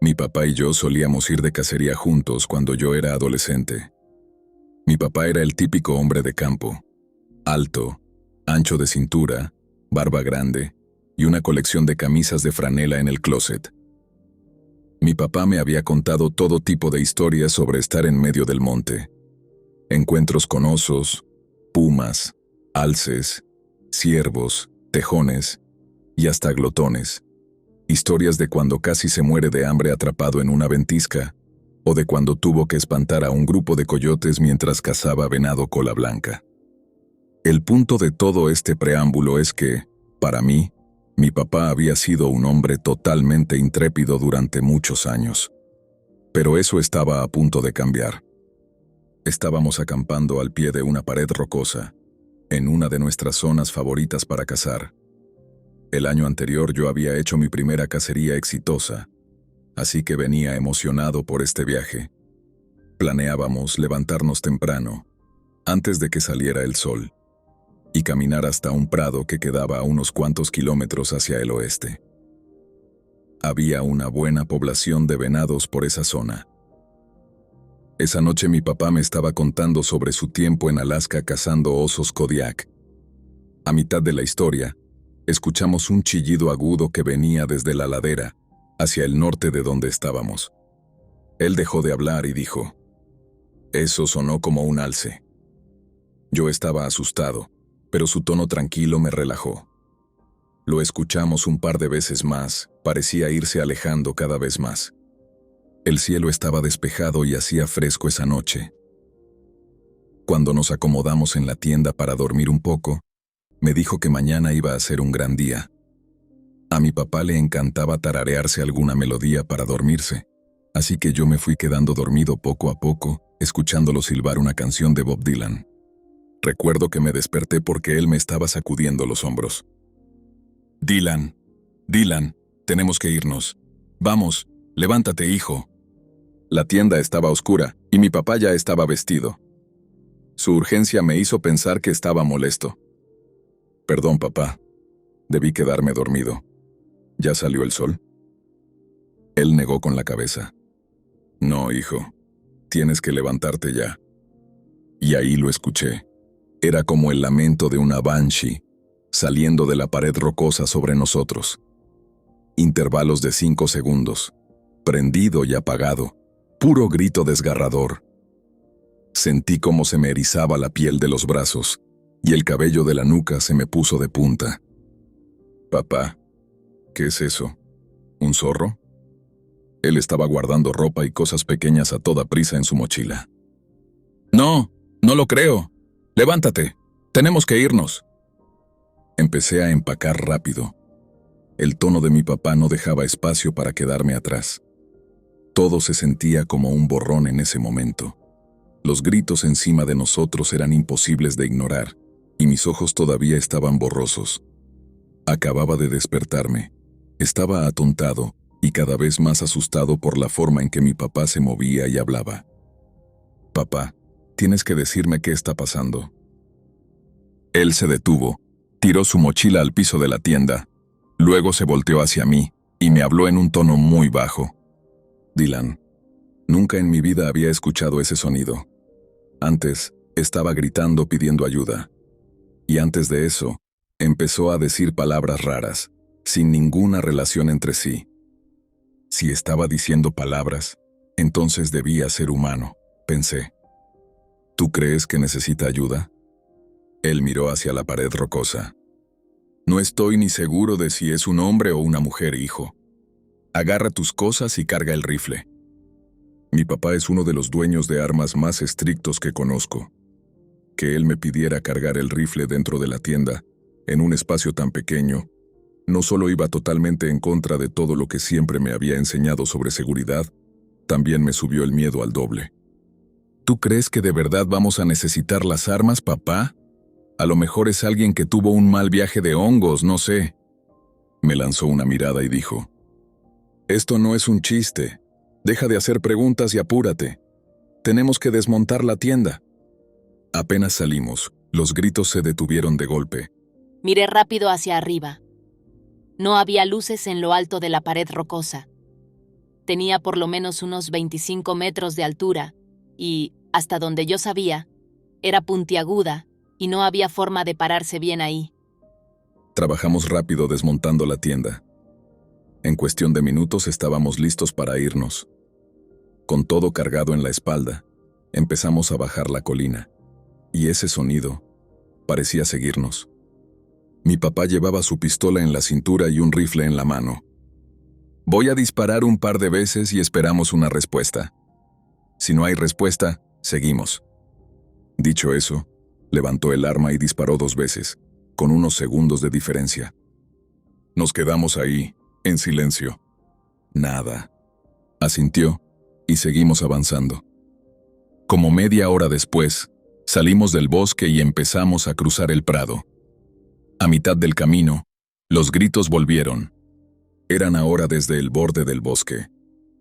Mi papá y yo solíamos ir de cacería juntos cuando yo era adolescente. Mi papá era el típico hombre de campo, alto, ancho de cintura, barba grande y una colección de camisas de franela en el closet. Mi papá me había contado todo tipo de historias sobre estar en medio del monte. Encuentros con osos, pumas, alces, ciervos, tejones y hasta glotones. Historias de cuando casi se muere de hambre atrapado en una ventisca, o de cuando tuvo que espantar a un grupo de coyotes mientras cazaba venado cola blanca. El punto de todo este preámbulo es que, para mí, mi papá había sido un hombre totalmente intrépido durante muchos años. Pero eso estaba a punto de cambiar. Estábamos acampando al pie de una pared rocosa, en una de nuestras zonas favoritas para cazar. El año anterior yo había hecho mi primera cacería exitosa, así que venía emocionado por este viaje. Planeábamos levantarnos temprano, antes de que saliera el sol, y caminar hasta un prado que quedaba a unos cuantos kilómetros hacia el oeste. Había una buena población de venados por esa zona. Esa noche mi papá me estaba contando sobre su tiempo en Alaska cazando osos Kodiak. A mitad de la historia, escuchamos un chillido agudo que venía desde la ladera, hacia el norte de donde estábamos. Él dejó de hablar y dijo, «Eso sonó como un alce». Yo estaba asustado, pero su tono tranquilo me relajó. Lo escuchamos un par de veces más, parecía irse alejando cada vez más. El cielo estaba despejado y hacía fresco esa noche. Cuando nos acomodamos en la tienda para dormir un poco, me dijo que mañana iba a ser un gran día. A mi papá le encantaba tararearse alguna melodía para dormirse, así que yo me fui quedando dormido poco a poco, escuchándolo silbar una canción de Bob Dylan. Recuerdo que me desperté porque él me estaba sacudiendo los hombros. «Dylan, Dylan, tenemos que irnos. Vamos, levántate, hijo». La tienda estaba oscura y mi papá ya estaba vestido. Su urgencia me hizo pensar que estaba molesto. «Perdón, papá. Debí quedarme dormido. ¿Ya salió el sol?» Él negó con la cabeza. «No, hijo. Tienes que levantarte ya». Y ahí lo escuché. Era como el lamento de una banshee, saliendo de la pared rocosa sobre nosotros. Intervalos de 5 segundos, prendido y apagado, puro grito desgarrador. Sentí cómo se me erizaba la piel de los brazos, y el cabello de la nuca se me puso de punta. «Papá, ¿qué es eso? ¿Un zorro?» Él estaba guardando ropa y cosas pequeñas a toda prisa en su mochila. «No, no lo creo. Levántate, tenemos que irnos». Empecé a empacar rápido. El tono de mi papá no dejaba espacio para quedarme atrás. Todo se sentía como un borrón en ese momento. Los gritos encima de nosotros eran imposibles de ignorar, y mis ojos todavía estaban borrosos. Acababa de despertarme. Estaba atontado y cada vez más asustado por la forma en que mi papá se movía y hablaba. «Papá, tienes que decirme qué está pasando». Él se detuvo, tiró su mochila al piso de la tienda, luego se volteó hacia mí y me habló en un tono muy bajo. «Dylan, nunca en mi vida había escuchado ese sonido. Antes, estaba gritando pidiendo ayuda. Y antes de eso, empezó a decir palabras raras, sin ninguna relación entre sí. Si estaba diciendo palabras, entonces debía ser humano», pensé. «¿Tú crees que necesita ayuda?» Él miró hacia la pared rocosa. «No estoy ni seguro de si es un hombre o una mujer, hijo. Agarra tus cosas y carga el rifle». Mi papá es uno de los dueños de armas más estrictos que conozco. Que él me pidiera cargar el rifle dentro de la tienda, en un espacio tan pequeño, no solo iba totalmente en contra de todo lo que siempre me había enseñado sobre seguridad, también me subió el miedo al doble. «¿Tú crees que de verdad vamos a necesitar las armas, papá? A lo mejor es alguien que tuvo un mal viaje de hongos, no sé». Me lanzó una mirada y dijo, «Esto no es un chiste. Deja de hacer preguntas y apúrate. Tenemos que desmontar la tienda». Apenas salimos, los gritos se detuvieron de golpe. Miré rápido hacia arriba. No había luces en lo alto de la pared rocosa. Tenía por lo menos unos 25 metros de altura y, hasta donde yo sabía, era puntiaguda y no había forma de pararse bien ahí. Trabajamos rápido desmontando la tienda. En cuestión de minutos estábamos listos para irnos. Con todo cargado en la espalda, empezamos a bajar la colina, y ese sonido parecía seguirnos. Mi papá llevaba su pistola en la cintura y un rifle en la mano. Voy a disparar un par de veces y esperamos una respuesta. Si no hay respuesta, seguimos. Dicho eso, levantó el arma y disparó 2 veces, con unos segundos de diferencia. Nos quedamos ahí, en silencio. Nada. Asintió y seguimos avanzando. Como media hora después, salimos del bosque y empezamos a cruzar el prado. A mitad del camino, los gritos volvieron. Eran ahora desde el borde del bosque.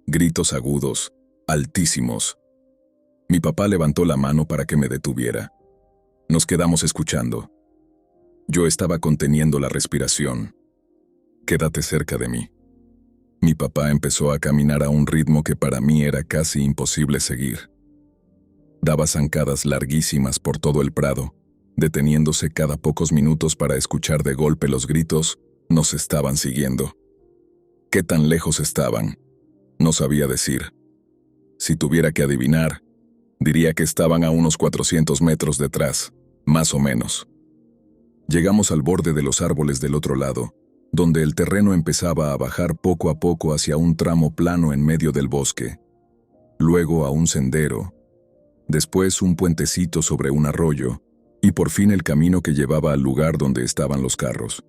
Gritos agudos, altísimos. Mi papá levantó la mano para que me detuviera. Nos quedamos escuchando. Yo estaba conteniendo la respiración. Quédate cerca de mí. Mi papá empezó a caminar a un ritmo que para mí era casi imposible seguir. Daba zancadas larguísimas por todo el prado, deteniéndose cada pocos minutos para escuchar de golpe los gritos. Nos estaban siguiendo. ¿Qué tan lejos estaban? No sabía decir. Si tuviera que adivinar, diría que estaban a unos 400 metros detrás, más o menos. Llegamos al borde de los árboles del otro lado, donde el terreno empezaba a bajar poco a poco hacia un tramo plano en medio del bosque. Luego a un sendero, después un puentecito sobre un arroyo, y por fin el camino que llevaba al lugar donde estaban los carros.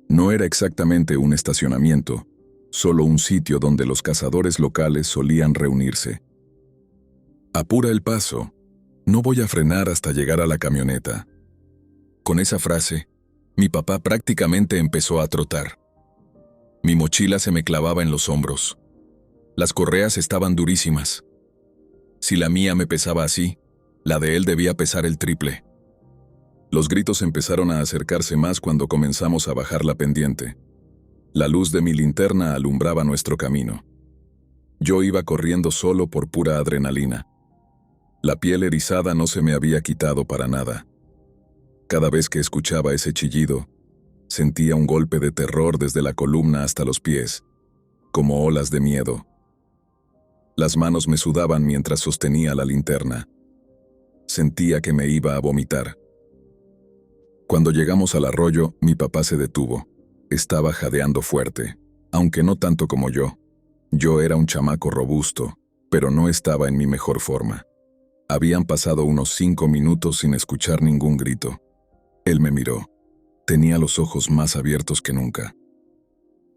No era exactamente un estacionamiento, solo un sitio donde los cazadores locales solían reunirse. Apura el paso, no voy a frenar hasta llegar a la camioneta. Con esa frase, mi papá prácticamente empezó a trotar. Mi mochila se me clavaba en los hombros. Las correas estaban durísimas. Si la mía me pesaba así, la de él debía pesar el triple. Los gritos empezaron a acercarse más cuando comenzamos a bajar la pendiente. La luz de mi linterna alumbraba nuestro camino. Yo iba corriendo solo por pura adrenalina. La piel erizada no se me había quitado para nada. Cada vez que escuchaba ese chillido, sentía un golpe de terror desde la columna hasta los pies, como olas de miedo. Las manos me sudaban mientras sostenía la linterna. Sentía que me iba a vomitar. Cuando llegamos al arroyo, mi papá se detuvo. Estaba jadeando fuerte, aunque no tanto como yo. Yo era un chamaco robusto, pero no estaba en mi mejor forma. Habían pasado unos 5 minutos sin escuchar ningún grito. Él me miró. Tenía los ojos más abiertos que nunca.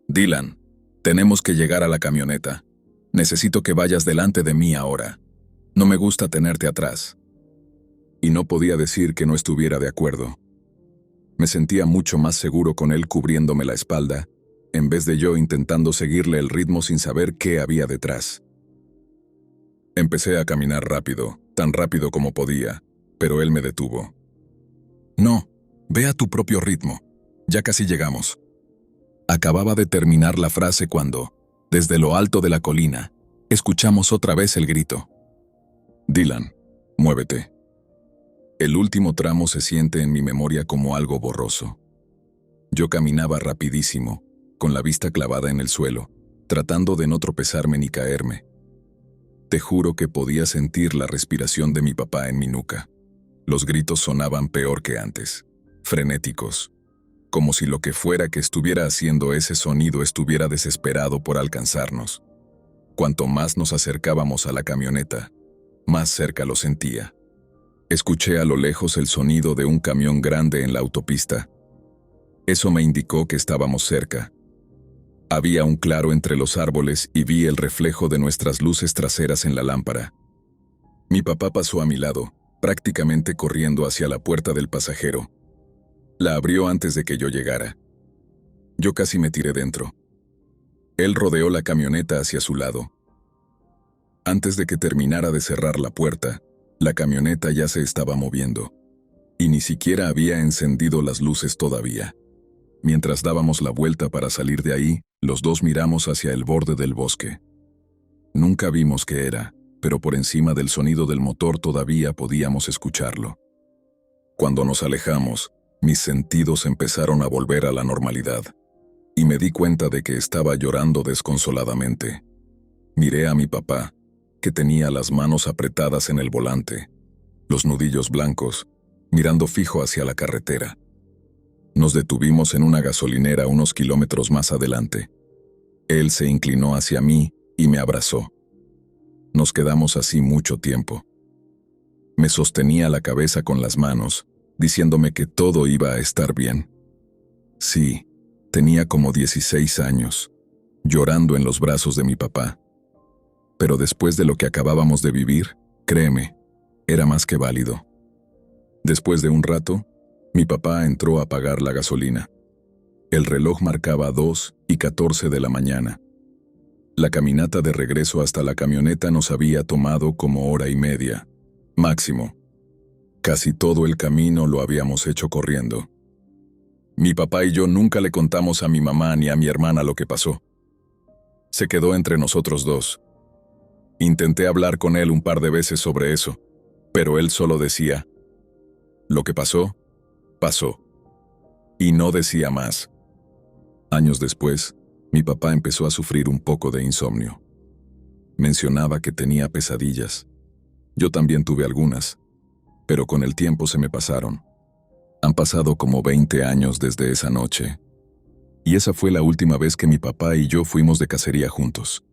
Dylan, tenemos que llegar a la camioneta. Necesito que vayas delante de mí ahora. No me gusta tenerte atrás. Y no podía decir que no estuviera de acuerdo. Me sentía mucho más seguro con él cubriéndome la espalda, en vez de yo intentando seguirle el ritmo sin saber qué había detrás. Empecé a caminar rápido, tan rápido como podía, pero él me detuvo. No, ve a tu propio ritmo. Ya casi llegamos. Acababa de terminar la frase cuando, desde lo alto de la colina, escuchamos otra vez el grito. Dylan, muévete. El último tramo se siente en mi memoria como algo borroso. Yo caminaba rapidísimo, con la vista clavada en el suelo, tratando de no tropezarme ni caerme. Te juro que podía sentir la respiración de mi papá en mi nuca. Los gritos sonaban peor que antes, frenéticos, como si lo que fuera que estuviera haciendo ese sonido estuviera desesperado por alcanzarnos. Cuanto más nos acercábamos a la camioneta, más cerca lo sentía. Escuché a lo lejos el sonido de un camión grande en la autopista. Eso me indicó que estábamos cerca. Había un claro entre los árboles y vi el reflejo de nuestras luces traseras en la lámpara. Mi papá pasó a mi lado, prácticamente corriendo hacia la puerta del pasajero. La abrió antes de que yo llegara. Yo casi me tiré dentro. Él rodeó la camioneta hacia su lado. Antes de que terminara de cerrar la puerta, la camioneta ya se estaba moviendo, y ni siquiera había encendido las luces todavía. Mientras dábamos la vuelta para salir de ahí, los dos miramos hacia el borde del bosque. Nunca vimos qué era, pero por encima del sonido del motor todavía podíamos escucharlo. Cuando nos alejamos, mis sentidos empezaron a volver a la normalidad, y me di cuenta de que estaba llorando desconsoladamente. Miré a mi papá, que tenía las manos apretadas en el volante, los nudillos blancos, mirando fijo hacia la carretera. Nos detuvimos en una gasolinera unos kilómetros más adelante. Él se inclinó hacia mí y me abrazó. Nos quedamos así mucho tiempo. Me sostenía la cabeza con las manos, diciéndome que todo iba a estar bien. Sí, tenía como 16 años, llorando en los brazos de mi papá. Pero después de lo que acabábamos de vivir, créeme, era más que válido. Después de un rato, mi papá entró a pagar la gasolina. El reloj marcaba 2:14 de la mañana. La caminata de regreso hasta la camioneta nos había tomado como hora y media, máximo. Casi todo el camino lo habíamos hecho corriendo. Mi papá y yo nunca le contamos a mi mamá ni a mi hermana lo que pasó. Se quedó entre nosotros dos. Intenté hablar con él un par de veces sobre eso, pero él solo decía, lo que pasó, pasó. Y no decía más. Años después, mi papá empezó a sufrir un poco de insomnio. Mencionaba que tenía pesadillas. Yo también tuve algunas, pero con el tiempo se me pasaron. Han pasado como 20 años desde esa noche. Y esa fue la última vez que mi papá y yo fuimos de cacería juntos.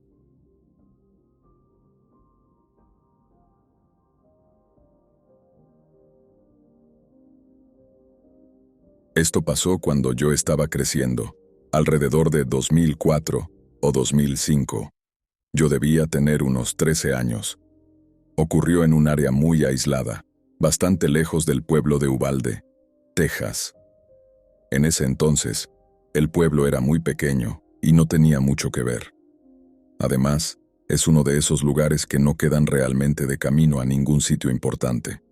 Esto pasó cuando yo estaba creciendo, alrededor de 2004 o 2005. Yo debía tener unos 13 años. Ocurrió en un área muy aislada, bastante lejos del pueblo de Uvalde, Texas. En ese entonces, el pueblo era muy pequeño y no tenía mucho que ver. Además, es uno de esos lugares que no quedan realmente de camino a ningún sitio importante.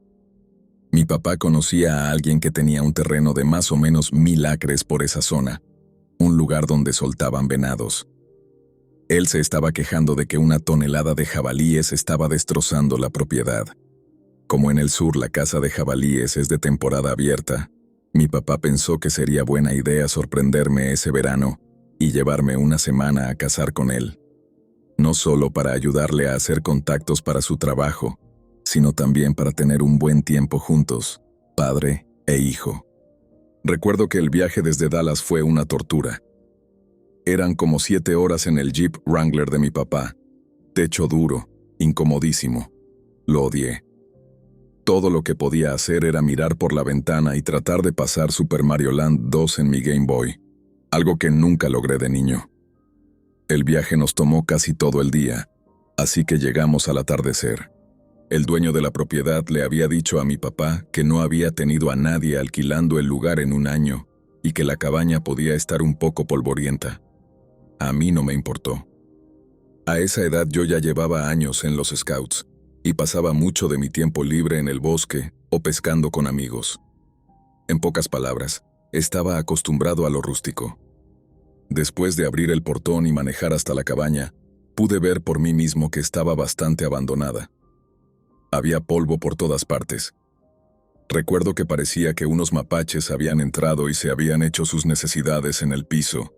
Mi papá conocía a alguien que tenía un terreno de más o menos 1000 acres por esa zona, un lugar donde soltaban venados. Él se estaba quejando de que una tonelada de jabalíes estaba destrozando la propiedad. Como en el sur la caza de jabalíes es de temporada abierta, mi papá pensó que sería buena idea sorprenderme ese verano y llevarme una semana a cazar con él. No solo para ayudarle a hacer contactos para su trabajo, sino también para tener un buen tiempo juntos, padre e hijo. Recuerdo que el viaje desde Dallas fue una tortura. Eran como 7 horas en el Jeep Wrangler de mi papá. Techo duro, incomodísimo. Lo odié. Todo lo que podía hacer era mirar por la ventana y tratar de pasar Super Mario Land 2 en mi Game Boy, algo que nunca logré de niño. El viaje nos tomó casi todo el día, así que llegamos al atardecer. El dueño de la propiedad le había dicho a mi papá que no había tenido a nadie alquilando el lugar en un año y que la cabaña podía estar un poco polvorienta. A mí no me importó. A esa edad yo ya llevaba años en los Scouts y pasaba mucho de mi tiempo libre en el bosque o pescando con amigos. En pocas palabras, estaba acostumbrado a lo rústico. Después de abrir el portón y manejar hasta la cabaña, pude ver por mí mismo que estaba bastante abandonada. Había polvo por todas partes. Recuerdo que parecía que unos mapaches habían entrado y se habían hecho sus necesidades en el piso.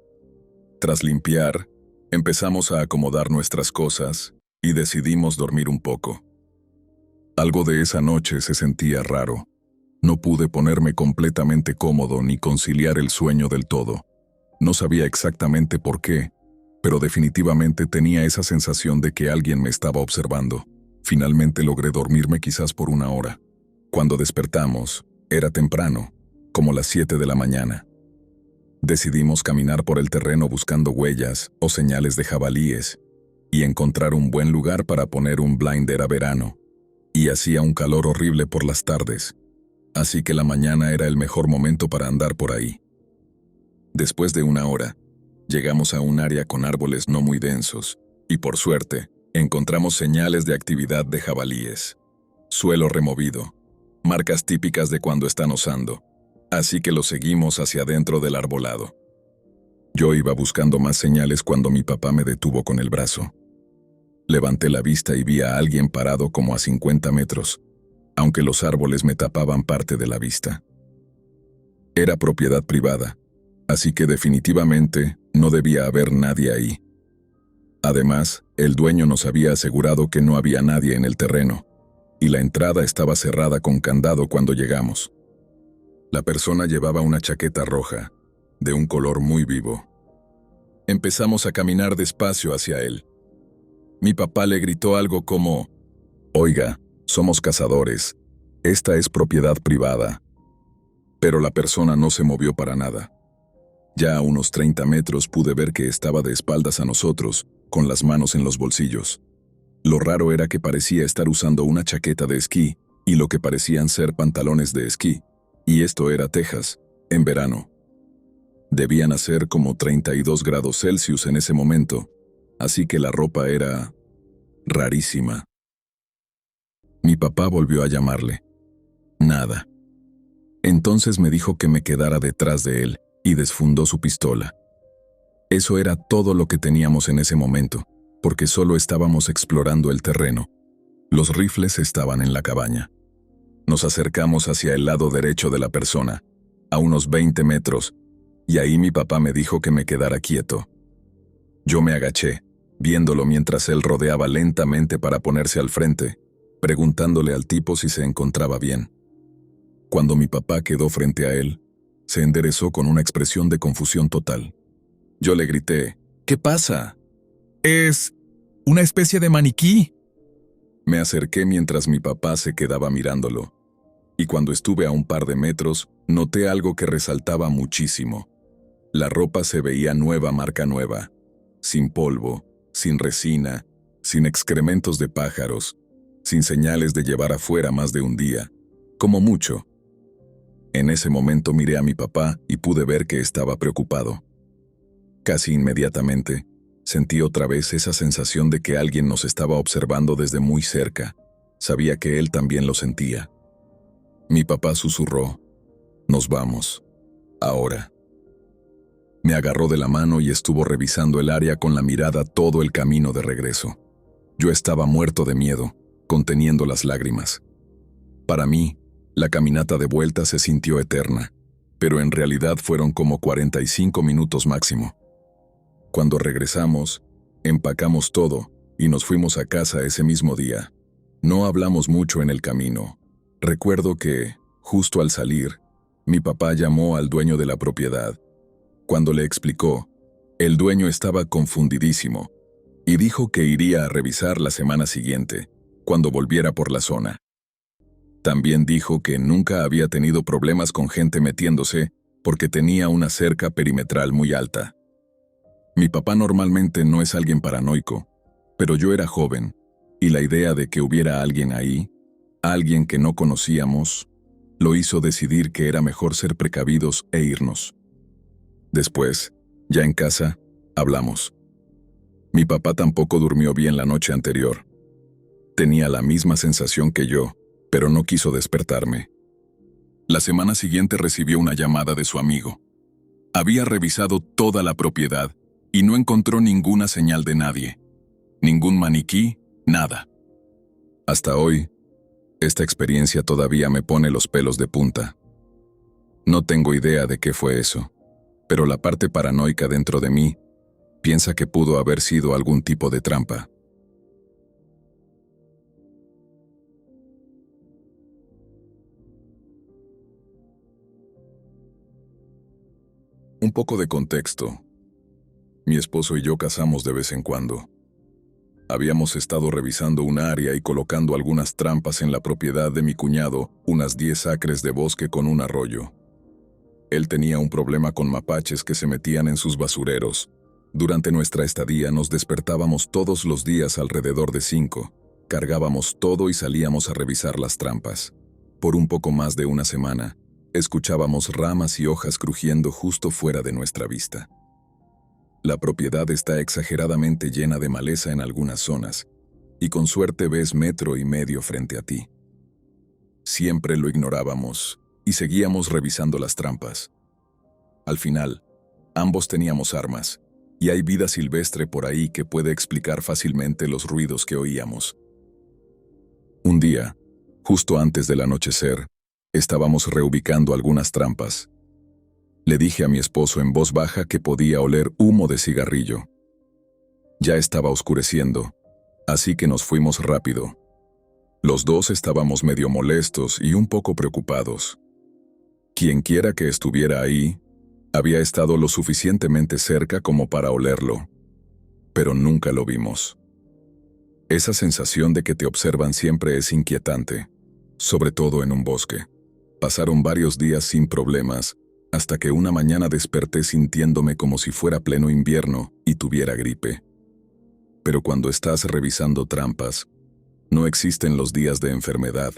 Tras limpiar, empezamos a acomodar nuestras cosas y decidimos dormir un poco. Algo de esa noche se sentía raro. No pude ponerme completamente cómodo ni conciliar el sueño del todo. No sabía exactamente por qué, pero definitivamente tenía esa sensación de que alguien me estaba observando. Finalmente logré dormirme quizás por 1 hora. Cuando despertamos, era temprano, como las 7 de la mañana. Decidimos caminar por el terreno buscando huellas o señales de jabalíes y encontrar un buen lugar para poner un blind. Era verano, y hacía un calor horrible por las tardes, así que la mañana era el mejor momento para andar por ahí. Después de 1 hora, llegamos a un área con árboles no muy densos, y por suerte, encontramos señales de actividad de jabalíes. Suelo removido, marcas típicas de cuando están osando, así que lo seguimos hacia adentro del arbolado. Yo iba buscando más señales cuando mi papá me detuvo con el brazo. Levanté la vista y vi a alguien parado como a 50 metros, aunque los árboles me tapaban parte de la vista. Era propiedad privada, así que definitivamente no debía haber nadie ahí. Además, el dueño nos había asegurado que no había nadie en el terreno, y la entrada estaba cerrada con candado cuando llegamos. La persona llevaba una chaqueta roja, de un color muy vivo. Empezamos a caminar despacio hacia él. Mi papá le gritó algo como: «Oiga, somos cazadores. Esta es propiedad privada». Pero la persona no se movió para nada. Ya a unos 30 metros pude ver que estaba de espaldas a nosotros, con las manos en los bolsillos. Lo raro era que parecía estar usando una chaqueta de esquí y lo que parecían ser pantalones de esquí. Y esto era Texas, en verano. Debían hacer como 32 grados Celsius en ese momento, así que la ropa era rarísima. Mi papá volvió a llamarle. Nada. Entonces me dijo que me quedara detrás de él y desfundó su pistola. Eso era todo lo que teníamos en ese momento, porque solo estábamos explorando el terreno. Los rifles estaban en la cabaña. Nos acercamos hacia el lado derecho de la persona, a unos 20 metros, y ahí mi papá me dijo que me quedara quieto. Yo me agaché, viéndolo mientras él rodeaba lentamente para ponerse al frente, preguntándole al tipo si se encontraba bien. Cuando mi papá quedó frente a él, se enderezó con una expresión de confusión total. Yo le grité: «¿Qué pasa?» Es una especie de maniquí. Me acerqué mientras mi papá se quedaba mirándolo, y cuando estuve a un par de metros, noté algo que resaltaba muchísimo. La ropa se veía nueva, marca nueva, sin polvo, sin resina, sin excrementos de pájaros, sin señales de llevar afuera más de un día, como mucho. En ese momento miré a mi papá y pude ver que estaba preocupado. Casi inmediatamente, sentí otra vez esa sensación de que alguien nos estaba observando desde muy cerca. Sabía que él también lo sentía. Mi papá susurró: «Nos vamos. Ahora». Me agarró de la mano y estuvo revisando el área con la mirada todo el camino de regreso. Yo estaba muerto de miedo, conteniendo las lágrimas. Para mí, la caminata de vuelta se sintió eterna, pero en realidad fueron como 45 minutos máximo. Cuando regresamos, empacamos todo y nos fuimos a casa ese mismo día. No hablamos mucho en el camino. Recuerdo que, justo al salir, mi papá llamó al dueño de la propiedad. Cuando le explicó, el dueño estaba confundidísimo y dijo que iría a revisar la semana siguiente, cuando volviera por la zona. También dijo que nunca había tenido problemas con gente metiéndose porque tenía una cerca perimetral muy alta. Mi papá normalmente no es alguien paranoico, pero yo era joven, y la idea de que hubiera alguien ahí, alguien que no conocíamos, lo hizo decidir que era mejor ser precavidos e irnos. Después, ya en casa, hablamos. Mi papá tampoco durmió bien la noche anterior. Tenía la misma sensación que yo, pero no quiso despertarme. La semana siguiente recibió una llamada de su amigo. Había revisado toda la propiedad y no encontró ninguna señal de nadie. Ningún maniquí, nada. Hasta hoy, esta experiencia todavía me pone los pelos de punta. No tengo idea de qué fue eso, pero la parte paranoica dentro de mí piensa que pudo haber sido algún tipo de trampa. Un poco de contexto. Mi esposo y yo cazamos de vez en cuando. Habíamos estado revisando un área y colocando algunas trampas en la propiedad de mi cuñado, unas 10 acres de bosque con un arroyo. Él tenía un problema con mapaches que se metían en sus basureros. Durante nuestra estadía nos despertábamos todos los días alrededor de 5, cargábamos todo y salíamos a revisar las trampas. Por un poco más de una semana, escuchábamos ramas y hojas crujiendo justo fuera de nuestra vista. La propiedad está exageradamente llena de maleza en algunas zonas, y con suerte ves 1,5 metros frente a ti. Siempre lo ignorábamos y seguíamos revisando las trampas. Al final, ambos teníamos armas, y hay vida silvestre por ahí que puede explicar fácilmente los ruidos que oíamos. Un día, justo antes del anochecer, estábamos reubicando algunas trampas. Le dije a mi esposo en voz baja que podía oler humo de cigarrillo. Ya estaba oscureciendo, así que nos fuimos rápido. Los dos estábamos medio molestos y un poco preocupados. Quienquiera que estuviera ahí, había estado lo suficientemente cerca como para olerlo, pero nunca lo vimos. Esa sensación de que te observan siempre es inquietante, sobre todo en un bosque. Pasaron varios días sin problemas, hasta que una mañana desperté sintiéndome como si fuera pleno invierno y tuviera gripe. Pero cuando estás revisando trampas, no existen los días de enfermedad,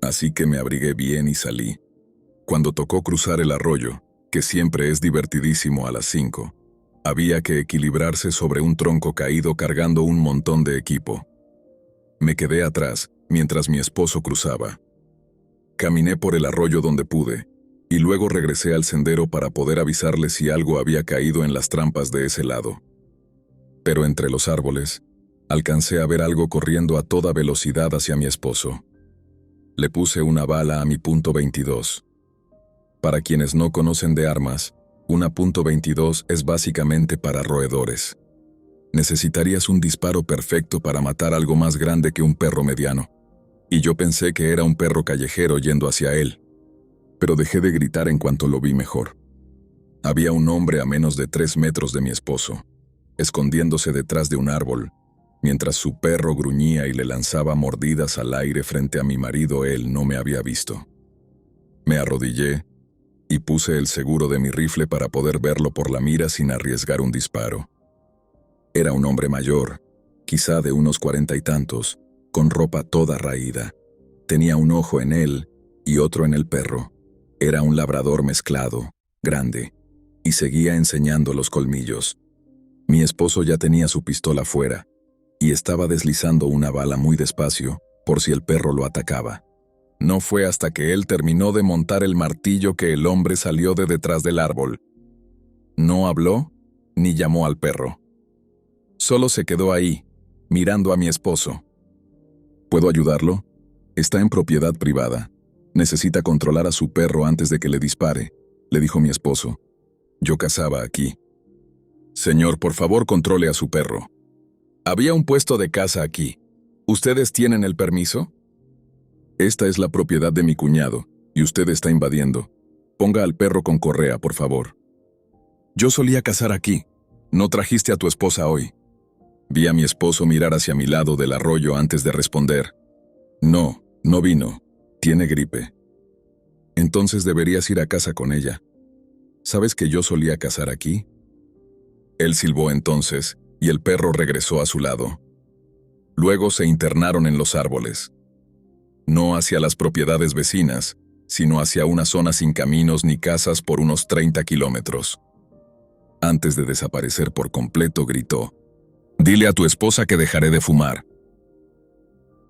así que me abrigué bien y salí. Cuando tocó cruzar el arroyo, que siempre es divertidísimo a las 5, había que equilibrarse sobre un tronco caído cargando un montón de equipo. Me quedé atrás mientras mi esposo cruzaba. Caminé por el arroyo donde pude, y luego regresé al sendero para poder avisarle si algo había caído en las trampas de ese lado. Pero entre los árboles, alcancé a ver algo corriendo a toda velocidad hacia mi esposo. Le puse una bala a mi .22. Para quienes no conocen de armas, una .22 es básicamente para roedores. Necesitarías un disparo perfecto para matar algo más grande que un perro mediano. Y yo pensé que era un perro callejero yendo hacia él. Pero dejé de gritar en cuanto lo vi mejor. Había un hombre a menos de 3 metros de mi esposo, escondiéndose detrás de un árbol, mientras su perro gruñía y le lanzaba mordidas al aire frente a mi marido. Él no me había visto. Me arrodillé y puse el seguro de mi rifle para poder verlo por la mira sin arriesgar un disparo. Era un hombre mayor, quizá de unos 40 y tantos, con ropa toda raída. Tenía un ojo en él y otro en el perro. Era un labrador mezclado, grande, y seguía enseñando los colmillos. Mi esposo ya tenía su pistola fuera, y estaba deslizando una bala muy despacio, por si el perro lo atacaba. No fue hasta que él terminó de montar el martillo que el hombre salió de detrás del árbol. No habló, ni llamó al perro. Solo se quedó ahí, mirando a mi esposo. ¿Puedo ayudarlo? Está en propiedad privada. Necesita controlar a su perro antes de que le dispare, le dijo mi esposo. Yo cazaba aquí. Señor, por favor, controle a su perro. Había un puesto de caza aquí. ¿Ustedes tienen el permiso? Esta es la propiedad de mi cuñado, y usted está invadiendo. Ponga al perro con correa, por favor. Yo solía cazar aquí. ¿No trajiste a tu esposa hoy? Vi a mi esposo mirar hacia mi lado del arroyo antes de responder. No, no vino. Tiene gripe. Entonces deberías ir a casa con ella. ¿Sabes que yo solía cazar aquí? Él silbó entonces, y el perro regresó a su lado. Luego se internaron en los árboles. No hacia las propiedades vecinas, sino hacia una zona sin caminos ni casas por unos 30 kilómetros. Antes de desaparecer por completo, gritó: «Dile a tu esposa que dejaré de fumar».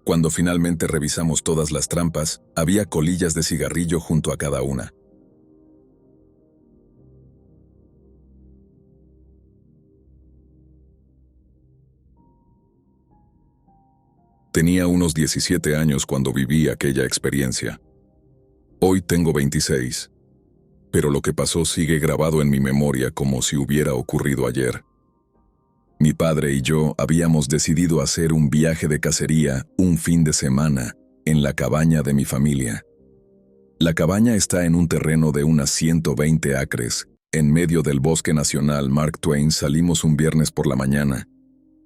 Cuando finalmente revisamos todas las trampas, había colillas de cigarrillo junto a cada una. Tenía unos 17 años cuando viví aquella experiencia. Hoy tengo 26, pero lo que pasó sigue grabado en mi memoria como si hubiera ocurrido ayer. Mi padre y yo habíamos decidido hacer un viaje de cacería un fin de semana en la cabaña de mi familia. La cabaña está en un terreno de unas 120 acres, en medio del Bosque Nacional Mark Twain. Salimos un viernes por la mañana,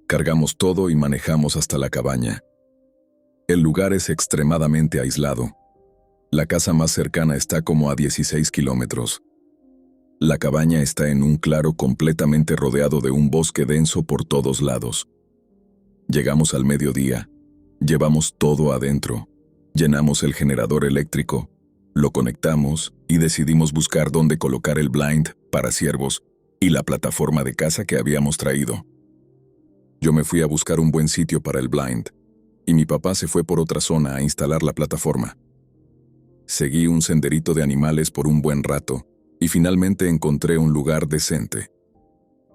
cargamos todo y manejamos hasta la cabaña. El lugar es extremadamente aislado. La casa más cercana está como a 16 kilómetros. La cabaña está en un claro completamente rodeado de un bosque denso por todos lados. Llegamos al mediodía, llevamos todo adentro, llenamos el generador eléctrico, lo conectamos y decidimos buscar dónde colocar el blind para ciervos y la plataforma de caza que habíamos traído. Yo me fui a buscar un buen sitio para el blind, y mi papá se fue por otra zona a instalar la plataforma. Seguí un senderito de animales por un buen rato, y finalmente encontré un lugar decente.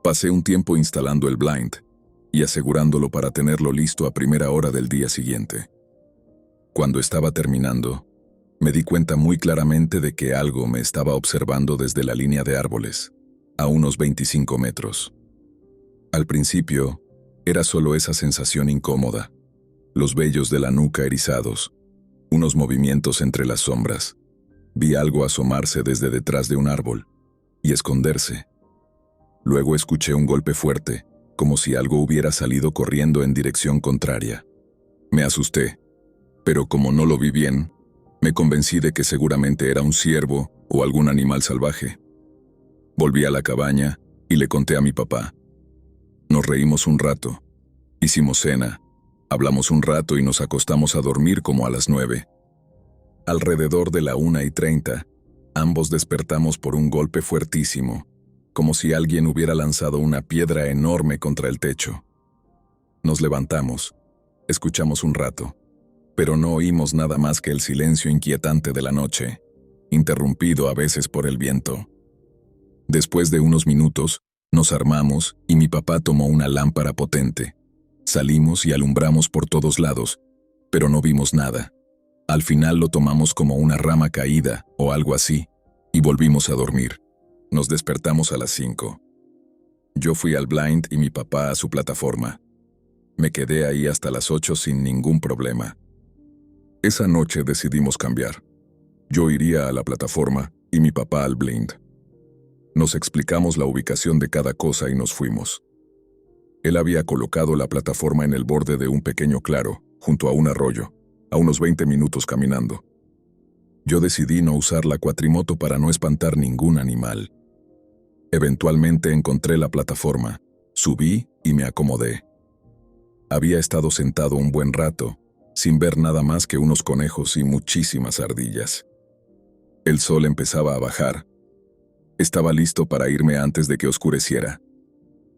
Pasé un tiempo instalando el blind y asegurándolo para tenerlo listo a primera hora del día siguiente. Cuando estaba terminando, me di cuenta muy claramente de que algo me estaba observando desde la línea de árboles, a unos 25 metros. Al principio, era solo esa sensación incómoda, los vellos de la nuca erizados, unos movimientos entre las sombras. Vi algo asomarse desde detrás de un árbol y esconderse. Luego escuché un golpe fuerte, como si algo hubiera salido corriendo en dirección contraria. Me asusté, pero como no lo vi bien, me convencí de que seguramente era un ciervo o algún animal salvaje. Volví a la cabaña y le conté a mi papá. Nos reímos un rato, hicimos cena, hablamos un rato y nos acostamos a dormir como a las 9. Alrededor de la 1:30, ambos despertamos por un golpe fuertísimo, como si alguien hubiera lanzado una piedra enorme contra el techo. Nos levantamos, escuchamos un rato, pero no oímos nada más que el silencio inquietante de la noche, interrumpido a veces por el viento. Después de unos minutos, nos armamos y mi papá tomó una lámpara potente. Salimos y alumbramos por todos lados, pero no vimos nada. Al final lo tomamos como una rama caída o algo así, y volvimos a dormir. Nos despertamos a las 5. Yo fui al blind y mi papá a su plataforma. Me quedé ahí hasta las 8 sin ningún problema. Esa noche decidimos cambiar. Yo iría a la plataforma y mi papá al blind. Nos explicamos la ubicación de cada cosa y nos fuimos. Él había colocado la plataforma en el borde de un pequeño claro, junto a un arroyo, a unos 20 minutos caminando. Yo decidí no usar la cuatrimoto para no espantar ningún animal. Eventualmente encontré la plataforma, subí y me acomodé. Había estado sentado un buen rato, sin ver nada más que unos conejos y muchísimas ardillas. El sol empezaba a bajar. Estaba listo para irme antes de que oscureciera.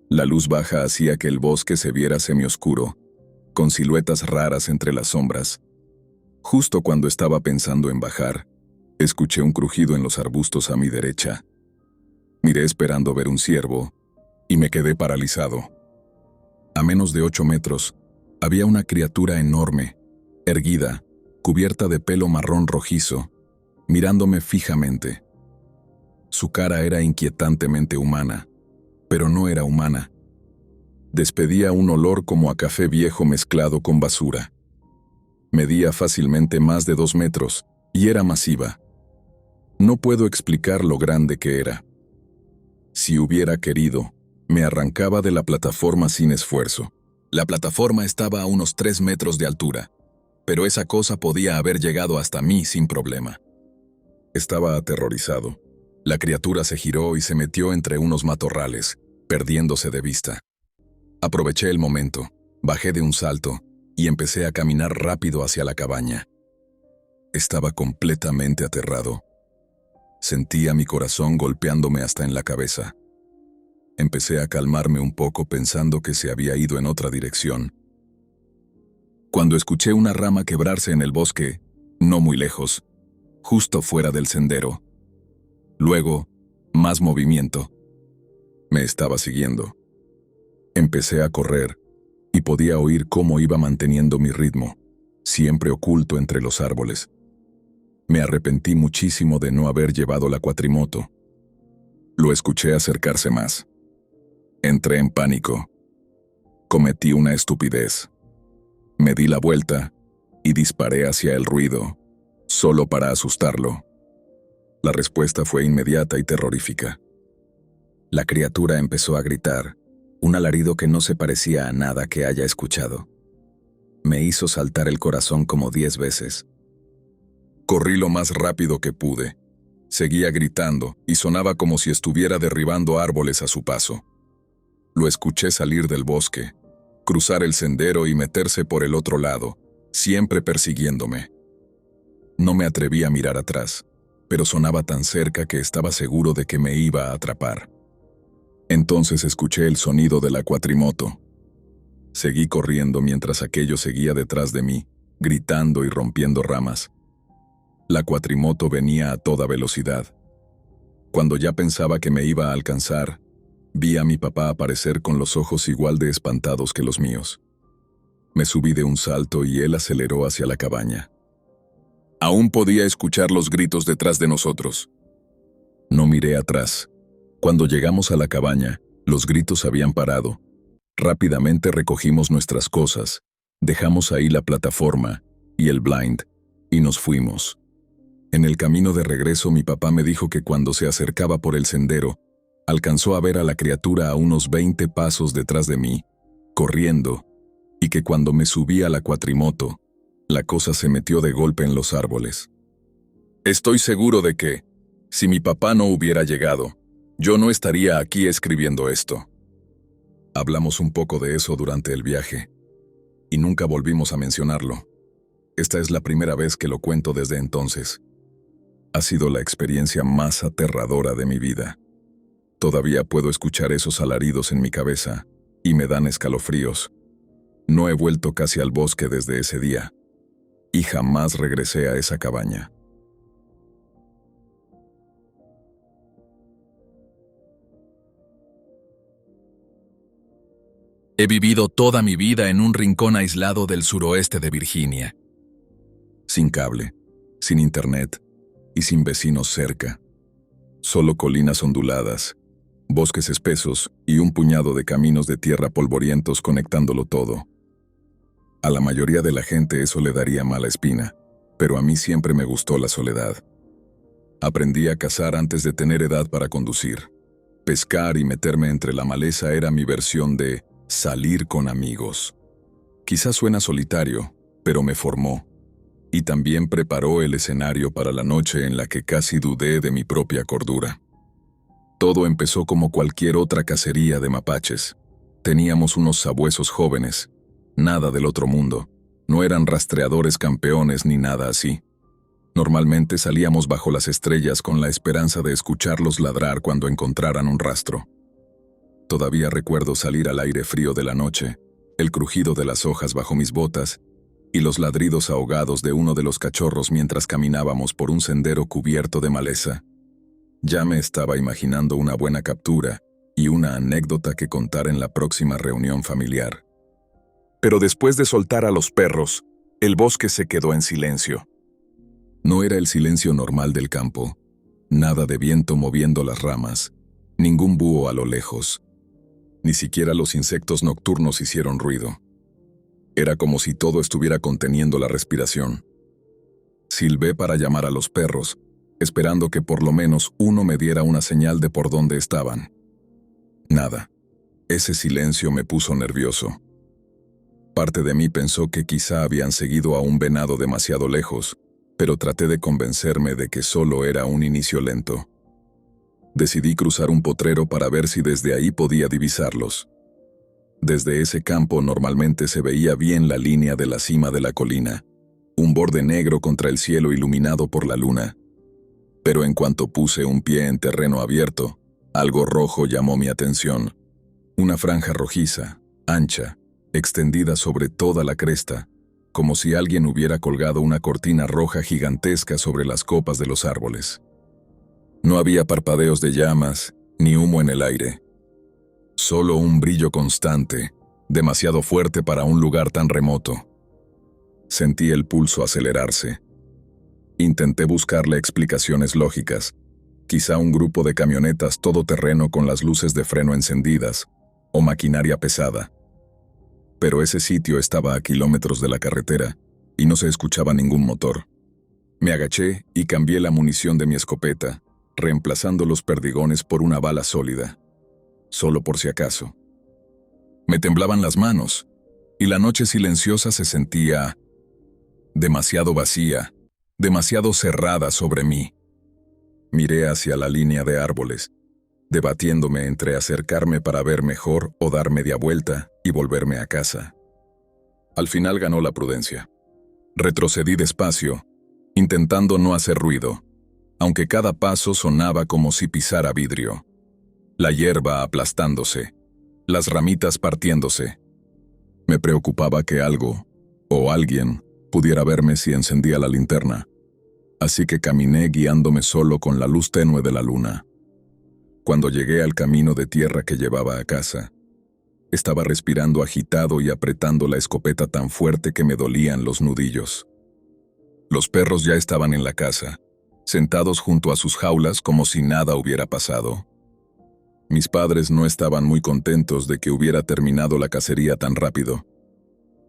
La luz baja hacía que el bosque se viera semioscuro, con siluetas raras entre las sombras. Justo cuando estaba pensando en bajar, escuché un crujido en los arbustos a mi derecha. Miré esperando ver un ciervo, y me quedé paralizado. A menos de 8 metros, había una criatura enorme, erguida, cubierta de pelo marrón rojizo, mirándome fijamente. Su cara era inquietantemente humana, pero no era humana. Despedía un olor como a café viejo mezclado con basura. Medía fácilmente más de 2 metros, y era masiva. No puedo explicar lo grande que era. Si hubiera querido, me arrancaba de la plataforma sin esfuerzo. La plataforma estaba a unos 3 metros de altura, pero esa cosa podía haber llegado hasta mí sin problema. Estaba aterrorizado. La criatura se giró y se metió entre unos matorrales, perdiéndose de vista. Aproveché el momento, bajé de un salto y empecé a caminar rápido hacia la cabaña. Estaba completamente aterrado. Sentía mi corazón golpeándome hasta en la cabeza. Empecé a calmarme un poco pensando que se había ido en otra dirección. Cuando escuché una rama quebrarse en el bosque, no muy lejos, justo fuera del sendero. Luego, más movimiento. Me estaba siguiendo. Empecé a correr y podía oír cómo iba manteniendo mi ritmo, siempre oculto entre los árboles. Me arrepentí muchísimo de no haber llevado la cuatrimoto. Lo escuché acercarse más. Entré en pánico. Cometí una estupidez. Me di la vuelta y disparé hacia el ruido, solo para asustarlo. La respuesta fue inmediata y terrorífica. La criatura empezó a gritar, un alarido que no se parecía a nada que haya escuchado. Me hizo saltar el corazón como 10 veces. Corrí lo más rápido que pude. Seguía gritando y sonaba como si estuviera derribando árboles a su paso. Lo escuché salir del bosque, cruzar el sendero y meterse por el otro lado, siempre persiguiéndome. No me atreví a mirar atrás, pero sonaba tan cerca que estaba seguro de que me iba a atrapar. Entonces escuché el sonido de la cuatrimoto. Seguí corriendo mientras aquello seguía detrás de mí, gritando y rompiendo ramas. La cuatrimoto venía a toda velocidad. Cuando ya pensaba que me iba a alcanzar, Vi a mi papá aparecer con los ojos igual de espantados que los míos. Me subí de un salto y él aceleró hacia la cabaña. Aún podía escuchar los gritos detrás de nosotros. No miré atrás. Cuando llegamos a la cabaña, los gritos habían parado. Rápidamente recogimos nuestras cosas, dejamos ahí la plataforma y el blind, y nos fuimos. En el camino de regreso mi papá me dijo que cuando se acercaba por el sendero, alcanzó a ver a la criatura a unos 20 pasos detrás de mí, corriendo, y que cuando me subí a la cuatrimoto, la cosa se metió de golpe en los árboles. Estoy seguro de que, si mi papá no hubiera llegado, yo no estaría aquí escribiendo esto. Hablamos un poco de eso durante el viaje, y nunca volvimos a mencionarlo. Esta es la primera vez que lo cuento desde entonces. Ha sido la experiencia más aterradora de mi vida. Todavía puedo escuchar esos alaridos en mi cabeza, y me dan escalofríos. No he vuelto casi al bosque desde ese día, y jamás regresé a esa cabaña. He vivido toda mi vida en un rincón aislado del suroeste de Virginia. Sin cable, sin internet y sin vecinos cerca. Solo colinas onduladas, bosques espesos y un puñado de caminos de tierra polvorientos conectándolo todo. A la mayoría de la gente eso le daría mala espina, pero a mí siempre me gustó la soledad. Aprendí a cazar antes de tener edad para conducir. Pescar y meterme entre la maleza era mi versión de salir con amigos. Quizás suena solitario, pero me formó. Y también preparó el escenario para la noche en la que casi dudé de mi propia cordura. Todo empezó como cualquier otra cacería de mapaches. Teníamos unos sabuesos jóvenes, nada del otro mundo. No eran rastreadores campeones ni nada así. Normalmente salíamos bajo las estrellas con la esperanza de escucharlos ladrar cuando encontraran un rastro. Todavía recuerdo salir al aire frío de la noche, el crujido de las hojas bajo mis botas y los ladridos ahogados de uno de los cachorros mientras caminábamos por un sendero cubierto de maleza. Ya me estaba imaginando una buena captura y una anécdota que contar en la próxima reunión familiar. Pero después de soltar a los perros, el bosque se quedó en silencio. No era el silencio normal del campo, nada de viento moviendo las ramas, ningún búho a lo lejos. Ni siquiera los insectos nocturnos hicieron ruido. Era como si todo estuviera conteniendo la respiración. Silbé para llamar a los perros, esperando que por lo menos uno me diera una señal de por dónde estaban. Nada. Ese silencio me puso nervioso. Parte de mí pensó que quizá habían seguido a un venado demasiado lejos, pero traté de convencerme de que solo era un inicio lento. Decidí cruzar un potrero para ver si desde ahí podía divisarlos. Desde ese campo normalmente se veía bien la línea de la cima de la colina, un borde negro contra el cielo iluminado por la luna. Pero en cuanto puse un pie en terreno abierto, algo rojo llamó mi atención. Una franja rojiza, ancha, extendida sobre toda la cresta, como si alguien hubiera colgado una cortina roja gigantesca sobre las copas de los árboles. No había parpadeos de llamas, ni humo en el aire. Solo un brillo constante, demasiado fuerte para un lugar tan remoto. Sentí el pulso acelerarse. Intenté buscarle explicaciones lógicas. Quizá un grupo de camionetas todoterreno con las luces de freno encendidas, o maquinaria pesada. Pero ese sitio estaba a kilómetros de la carretera, y no se escuchaba ningún motor. Me agaché y cambié la munición de mi escopeta, reemplazando los perdigones por una bala sólida, solo por si acaso. Me temblaban las manos, y la noche silenciosa se sentía demasiado vacía, demasiado cerrada sobre mí. Miré hacia la línea de árboles, debatiéndome entre acercarme para ver mejor o dar media vuelta y volverme a casa. Al final ganó la prudencia. Retrocedí despacio, intentando no hacer ruido, aunque cada paso sonaba como si pisara vidrio. La hierba aplastándose, las ramitas partiéndose. Me preocupaba que algo, o alguien, pudiera verme si encendía la linterna, así que caminé guiándome solo con la luz tenue de la luna. Cuando llegué al camino de tierra que llevaba a casa, estaba respirando agitado y apretando la escopeta tan fuerte que me dolían los nudillos. Los perros ya estaban en la casa, sentados junto a sus jaulas como si nada hubiera pasado. Mis padres no estaban muy contentos de que hubiera terminado la cacería tan rápido.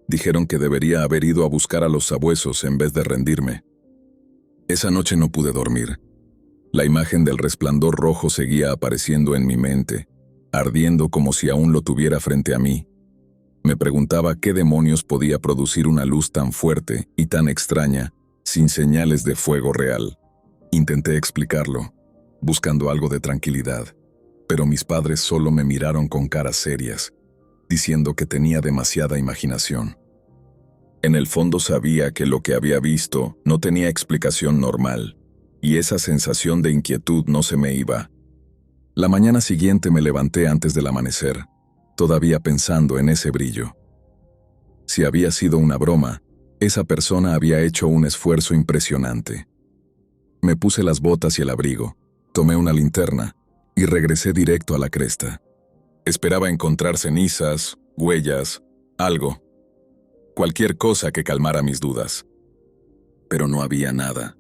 Dijeron que debería haber ido a buscar a los sabuesos en vez de rendirme. Esa noche no pude dormir. La imagen del resplandor rojo seguía apareciendo en mi mente, ardiendo como si aún lo tuviera frente a mí. Me preguntaba qué demonios podía producir una luz tan fuerte y tan extraña, sin señales de fuego real. Intenté explicarlo, buscando algo de tranquilidad, pero mis padres solo me miraron con caras serias, diciendo que tenía demasiada imaginación. En el fondo sabía que lo que había visto no tenía explicación normal, y esa sensación de inquietud no se me iba. La mañana siguiente me levanté antes del amanecer, todavía pensando en ese brillo. Si había sido una broma, esa persona había hecho un esfuerzo impresionante. Me puse las botas y el abrigo, tomé una linterna y regresé directo a la cresta. Esperaba encontrar cenizas, huellas, algo. Cualquier cosa que calmara mis dudas. Pero no había nada.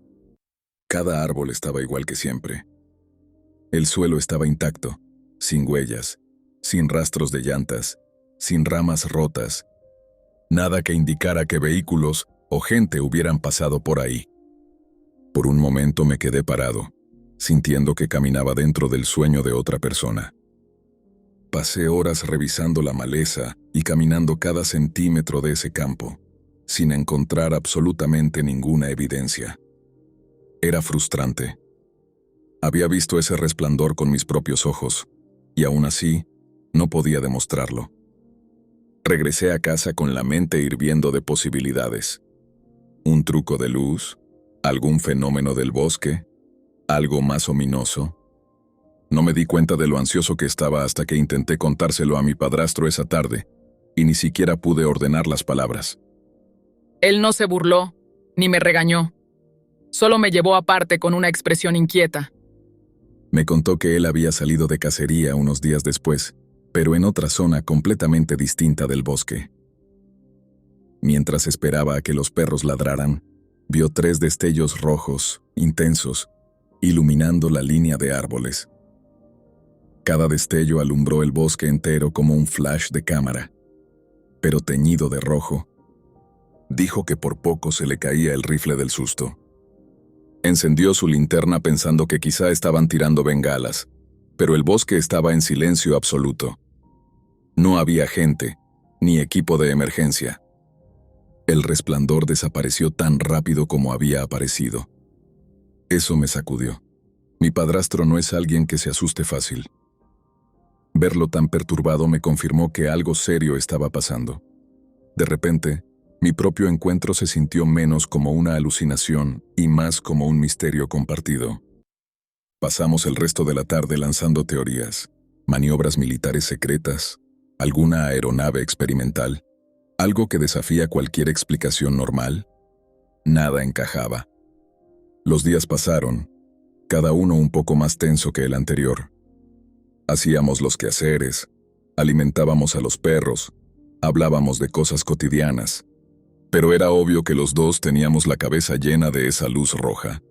Cada árbol estaba igual que siempre. El suelo estaba intacto, sin huellas, sin rastros de llantas, sin ramas rotas. Nada que indicara que vehículos o gente hubieran pasado por ahí. Por un momento me quedé parado, sintiendo que caminaba dentro del sueño de otra persona. Pasé horas revisando la maleza y caminando cada centímetro de ese campo, sin encontrar absolutamente ninguna evidencia. Era frustrante. Había visto ese resplandor con mis propios ojos, y aún así, no podía demostrarlo. Regresé a casa con la mente hirviendo de posibilidades. ¿Un truco de luz? ¿Algún fenómeno del bosque? ¿Algo más ominoso? No me di cuenta de lo ansioso que estaba hasta que intenté contárselo a mi padrastro esa tarde, y ni siquiera pude ordenar las palabras. Él no se burló, ni me regañó. Solo me llevó aparte con una expresión inquieta. Me contó que él había salido de cacería unos días después, pero en otra zona completamente distinta del bosque. Mientras esperaba a que los perros ladraran, vio 3 destellos rojos, intensos, iluminando la línea de árboles. Cada destello alumbró el bosque entero como un flash de cámara, pero teñido de rojo. Dijo que por poco se le caía el rifle del susto. Encendió su linterna pensando que quizá estaban tirando bengalas, pero el bosque estaba en silencio absoluto. No había gente, ni equipo de emergencia. El resplandor desapareció tan rápido como había aparecido. Eso me sacudió. Mi padrastro no es alguien que se asuste fácil. Verlo tan perturbado me confirmó que algo serio estaba pasando. De repente, mi propio encuentro se sintió menos como una alucinación y más como un misterio compartido. Pasamos el resto de la tarde lanzando teorías, maniobras militares secretas, alguna aeronave experimental, algo que desafía cualquier explicación normal. Nada encajaba. Los días pasaron, cada uno un poco más tenso que el anterior. Hacíamos los quehaceres, alimentábamos a los perros, hablábamos de cosas cotidianas, pero era obvio que los dos teníamos la cabeza llena de esa luz roja.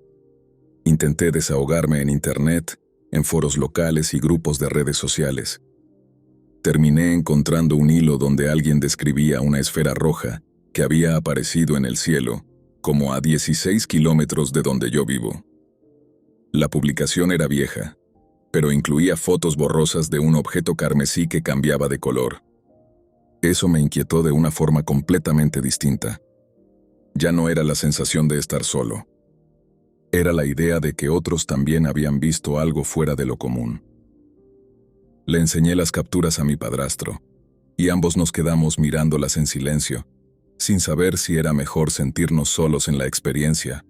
Intenté desahogarme en internet, en foros locales y grupos de redes sociales. Terminé encontrando un hilo donde alguien describía una esfera roja que había aparecido en el cielo, como a 16 kilómetros de donde yo vivo. La publicación era vieja, pero incluía fotos borrosas de un objeto carmesí que cambiaba de color. Eso me inquietó de una forma completamente distinta. Ya no era la sensación de estar solo. Era la idea de que otros también habían visto algo fuera de lo común. Le enseñé las capturas a mi padrastro, y ambos nos quedamos mirándolas en silencio, sin saber si era mejor sentirnos solos en la experiencia,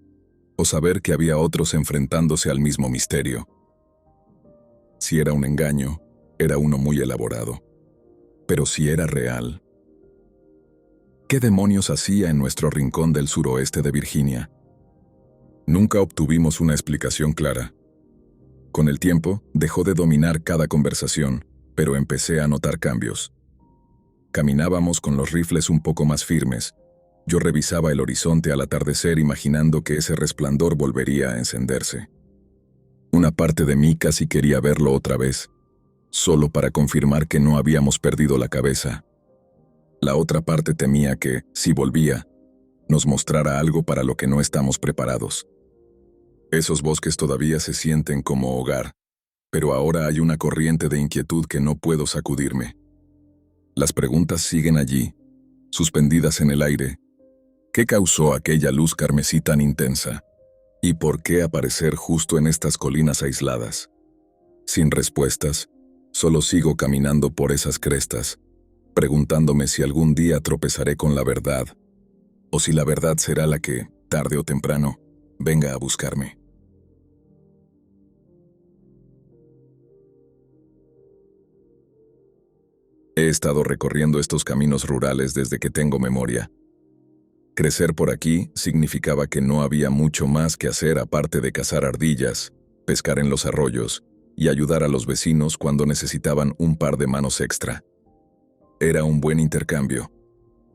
o saber que había otros enfrentándose al mismo misterio. Si era un engaño, era uno muy elaborado. Pero si era real, ¿qué demonios hacía en nuestro rincón del suroeste de Virginia? Nunca obtuvimos una explicación clara. Con el tiempo, dejó de dominar cada conversación, pero empecé a notar cambios. Caminábamos con los rifles un poco más firmes. Yo revisaba el horizonte al atardecer imaginando que ese resplandor volvería a encenderse. Una parte de mí casi quería verlo otra vez, solo para confirmar que no habíamos perdido la cabeza. La otra parte temía que, si volvía, nos mostrara algo para lo que no estamos preparados. Esos bosques todavía se sienten como hogar, pero ahora hay una corriente de inquietud que no puedo sacudirme. Las preguntas siguen allí, suspendidas en el aire. ¿Qué causó aquella luz carmesí tan intensa? ¿Y por qué aparecer justo en estas colinas aisladas? Sin respuestas, solo sigo caminando por esas crestas, preguntándome si algún día tropezaré con la verdad, o si la verdad será la que, tarde o temprano, venga a buscarme. He estado recorriendo estos caminos rurales desde que tengo memoria. Crecer por aquí significaba que no había mucho más que hacer aparte de cazar ardillas, pescar en los arroyos y ayudar a los vecinos cuando necesitaban un par de manos extra. Era un buen intercambio.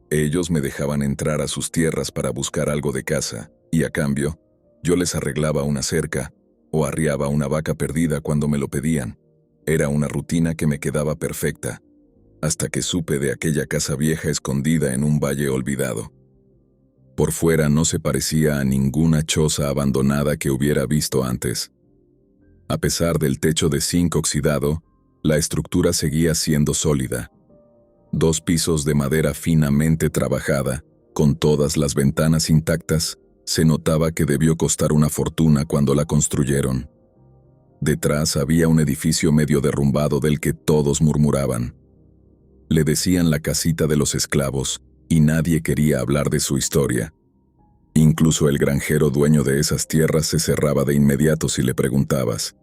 Ellos me dejaban entrar a sus tierras para buscar algo de caza, y a cambio, yo les arreglaba una cerca o arriaba una vaca perdida cuando me lo pedían. Era una rutina que me quedaba perfecta, hasta que supe de aquella casa vieja escondida en un valle olvidado. Por fuera no se parecía a ninguna choza abandonada que hubiera visto antes. A pesar del techo de zinc oxidado, la estructura seguía siendo sólida. 2 pisos de madera finamente trabajada, con todas las ventanas intactas, se notaba que debió costar una fortuna cuando la construyeron. Detrás había un edificio medio derrumbado del que todos murmuraban. Le decían la casita de los esclavos, y nadie quería hablar de su historia. Incluso el granjero dueño de esas tierras se cerraba de inmediato si le preguntabas.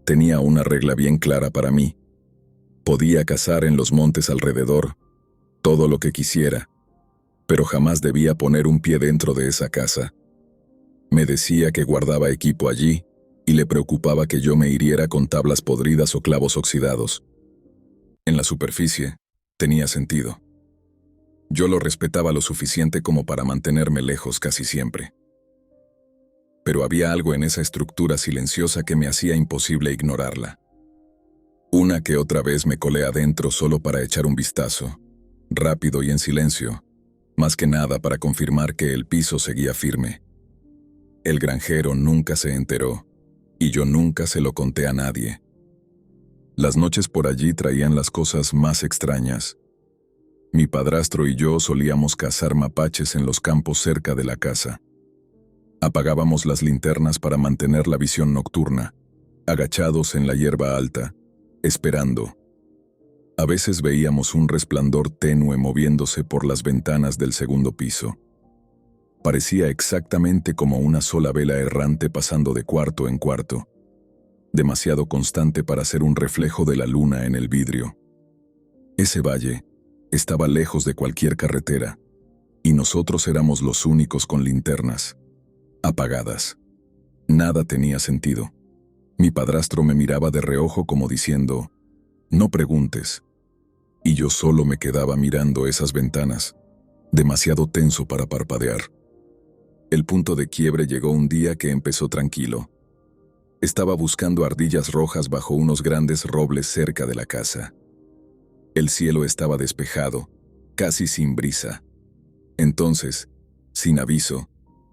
Tenía una regla bien clara para mí. Podía cazar en los montes alrededor, todo lo que quisiera, pero jamás debía poner un pie dentro de esa casa. Me decía que guardaba equipo allí, y le preocupaba que yo me hiriera con tablas podridas o clavos oxidados. En la superficie, tenía sentido. Yo lo respetaba lo suficiente como para mantenerme lejos casi siempre. Pero había algo en esa estructura silenciosa que me hacía imposible ignorarla. Una que otra vez me colé adentro solo para echar un vistazo, rápido y en silencio, más que nada para confirmar que el piso seguía firme. El granjero nunca se enteró, y yo nunca se lo conté a nadie. Las noches por allí traían las cosas más extrañas. Mi padrastro y yo solíamos cazar mapaches en los campos cerca de la casa. Apagábamos las linternas para mantener la visión nocturna, agachados en la hierba alta, esperando. A veces veíamos un resplandor tenue moviéndose por las ventanas del segundo piso. Parecía exactamente como una sola vela errante pasando de cuarto en cuarto, demasiado constante para ser un reflejo de la luna en el vidrio. Ese valle estaba lejos de cualquier carretera, y nosotros éramos los únicos con linternas, apagadas. Nada tenía sentido. Mi padrastro me miraba de reojo como diciendo, «No preguntes», y yo solo me quedaba mirando esas ventanas, demasiado tenso para parpadear. El punto de quiebre llegó un día que empezó tranquilo. Estaba buscando ardillas rojas bajo unos grandes robles cerca de la casa. El cielo estaba despejado, casi sin brisa. Entonces, sin aviso,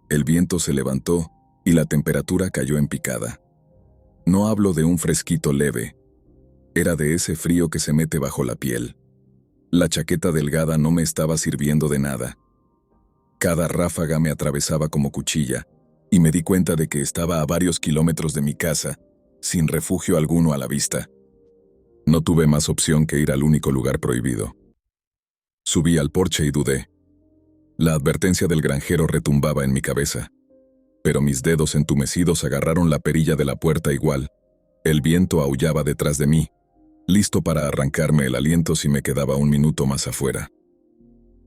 el viento se levantó y la temperatura cayó en picada. No hablo de un fresquito leve. Era de ese frío que se mete bajo la piel. La chaqueta delgada no me estaba sirviendo de nada. Cada ráfaga me atravesaba como cuchilla, y me di cuenta de que estaba a varios kilómetros de mi casa, sin refugio alguno a la vista. No tuve más opción que ir al único lugar prohibido. Subí al porche y dudé. La advertencia del granjero retumbaba en mi cabeza, pero mis dedos entumecidos agarraron la perilla de la puerta igual. El viento aullaba detrás de mí, listo para arrancarme el aliento si me quedaba un minuto más afuera.